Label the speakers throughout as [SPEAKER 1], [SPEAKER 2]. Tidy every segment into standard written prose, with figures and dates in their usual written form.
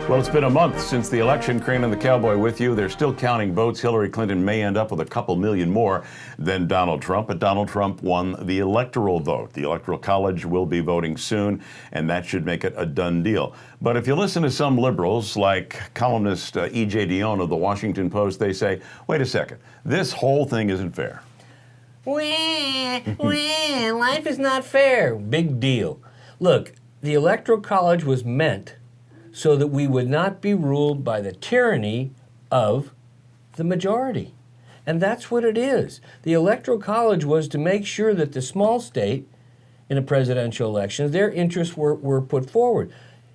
[SPEAKER 1] Well, it's been a month since the election. Crane and the Cowboy with you. They're still counting votes. Hillary Clinton may end up with a couple million more than Donald Trump, but Donald Trump won the electoral vote. The Electoral College will be voting soon, and that should make it a done deal. But if you listen to some liberals, like columnist E.J. Dionne of the Washington Post, they say, wait a second, this whole thing isn't fair.
[SPEAKER 2] Life is not fair. Big deal. Look, the Electoral College was meant so that we would not be ruled by the tyranny of the majority. And that's what it is. The Electoral College was to make sure that the small state in a presidential election, their interests were put forward.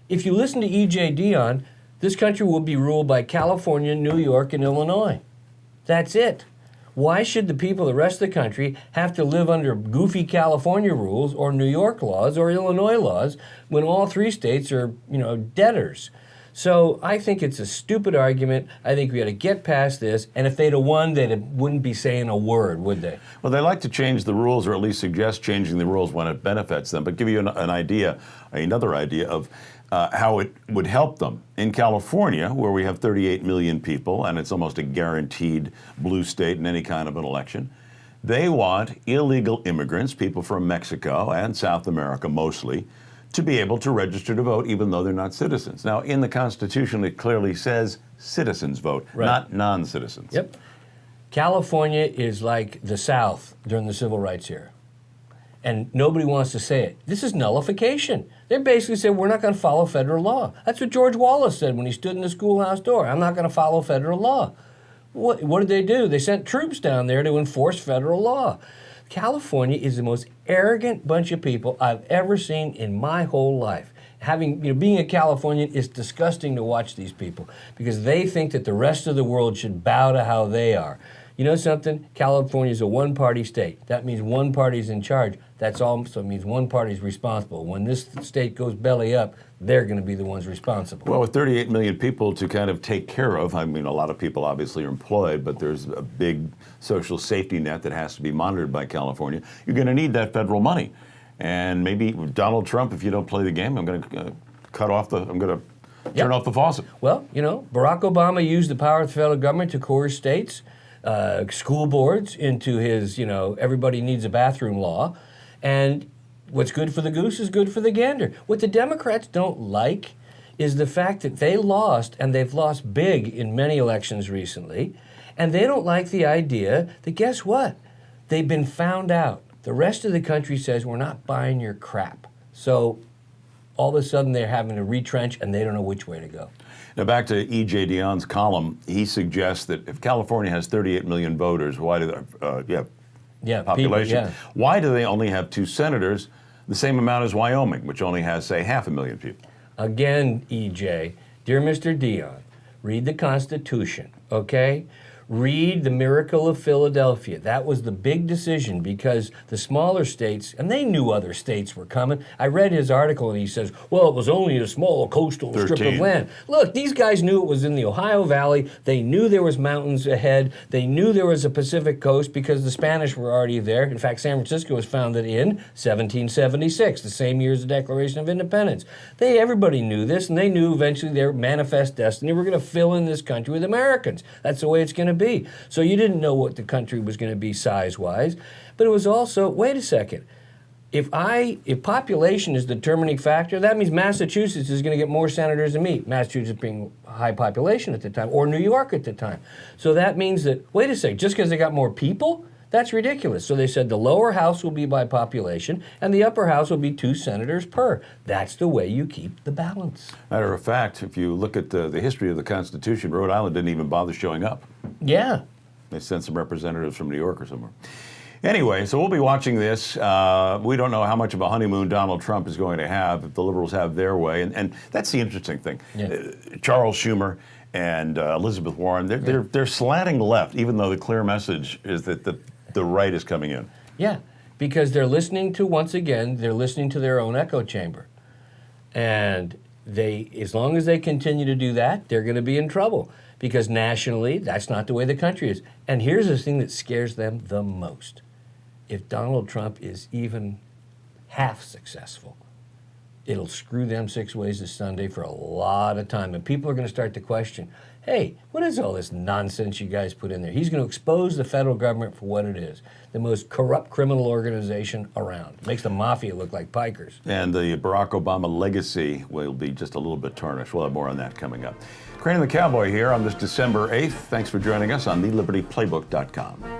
[SPEAKER 2] If you listen to E.J. Dionne, this country will be ruled by California, New York, and Illinois. That's it. Why should the people of the rest of the country have to live under goofy California rules or New York laws or Illinois laws when all three states are, debtors? So I think it's a stupid argument. I think we got to get past this. And if they'd have won, they wouldn't be saying a word, would they?
[SPEAKER 1] Well, they like to change the rules, or at least suggest changing the rules when it benefits them. But give you another idea of how it would help them. In California, where we have 38 million people, and it's almost a guaranteed blue state in any kind of an election, they want illegal immigrants, people from Mexico and South America mostly, to be able to register to vote even though they're not citizens. Now, in the Constitution, it clearly says citizens vote, right, not non-citizens.
[SPEAKER 2] Yep. California is like the South during the Civil Rights era. And nobody wants to say it. This is nullification. They basically said, we're not going to follow federal law. That's what George Wallace said when he stood in the schoolhouse door. I'm not going to follow federal law. What did they do? They sent troops down there to enforce federal law. California is the most arrogant bunch of people I've ever seen in my whole life. Being a Californian is disgusting to watch these people because they think that the rest of the world should bow to how they are. You know something? California is a one-party state. That means one party's in charge. That also means one party's responsible. When this state goes belly up, they're going to be the ones responsible.
[SPEAKER 1] Well, with 38 million people to kind of take care of, I mean, a lot of people obviously are employed, but there's a big social safety net that has to be monitored by California. You're going to need that federal money. And maybe Donald Trump, if you don't play the game, I'm going to turn off the faucet.
[SPEAKER 2] Well, Barack Obama used the power of the federal government to coerce states, school boards into his, everybody needs a bathroom law. And what's good for the goose is good for the gander. What the Democrats don't like is the fact that they lost, and they've lost big in many elections recently, and they don't like the idea that, guess what? They've been found out. The rest of the country says, we're not buying your crap. So all of a sudden they're having to retrench, and they don't know which way to go.
[SPEAKER 1] Now back to E.J. Dionne's column, he suggests that if California has 38 million voters, why do they, population,
[SPEAKER 2] people,
[SPEAKER 1] why do they only have 2 senators, the same amount as Wyoming, which only has, say, 500,000 people?
[SPEAKER 2] Again, E.J., dear Mr. Dionne, read the Constitution, okay? Read the Miracle of Philadelphia. That was the big decision because the smaller states, and they knew other states were coming. I read his article and he says, well, it was only a small coastal strip of land. Look, these guys knew it was in the Ohio Valley. They knew there was mountains ahead. They knew there was a Pacific coast because the Spanish were already there. In fact, San Francisco was founded in 1776, the same year as the Declaration of Independence. Everybody knew this, and they knew eventually their manifest destiny. We're going to fill in this country with Americans. That's the way it's going to be. So you didn't know what the country was going to be size-wise, but it was also, wait a second, if population is the determining factor, that means Massachusetts is going to get more senators than me, Massachusetts being a high population at the time, or New York at the time. So that means that, wait a second, just because they got more people, that's ridiculous. So they said the lower house will be by population, and the upper house will be 2 senators per. That's the way you keep the balance.
[SPEAKER 1] Matter of fact, if you look at the history of the Constitution, Rhode Island didn't even bother showing up.
[SPEAKER 2] Yeah.
[SPEAKER 1] They sent some representatives from New York or somewhere. Anyway, so we'll be watching this. We don't know how much of a honeymoon Donald Trump is going to have if the liberals have their way. And that's the interesting thing. Yeah. Charles Schumer and Elizabeth Warren, they're slanting left, even though the clear message is that the right is coming in.
[SPEAKER 2] Yeah, because they're listening to their own echo chamber. And as long as they continue to do that, they're going to be in trouble. Because nationally, that's not the way the country is. And here's the thing that scares them the most. if Donald Trump is even half successful, it'll screw them 6 ways to Sunday for a lot of time. And people are going to start to question, hey, what is all this nonsense you guys put in there? He's going to expose the federal government for what it is, the most corrupt criminal organization around. It makes the mafia look like pikers.
[SPEAKER 1] And the Barack Obama legacy will be just a little bit tarnished. We'll have more on that coming up. Crane and the Cowboy here on this December 8th. Thanks for joining us on thelibertyplaybook.com.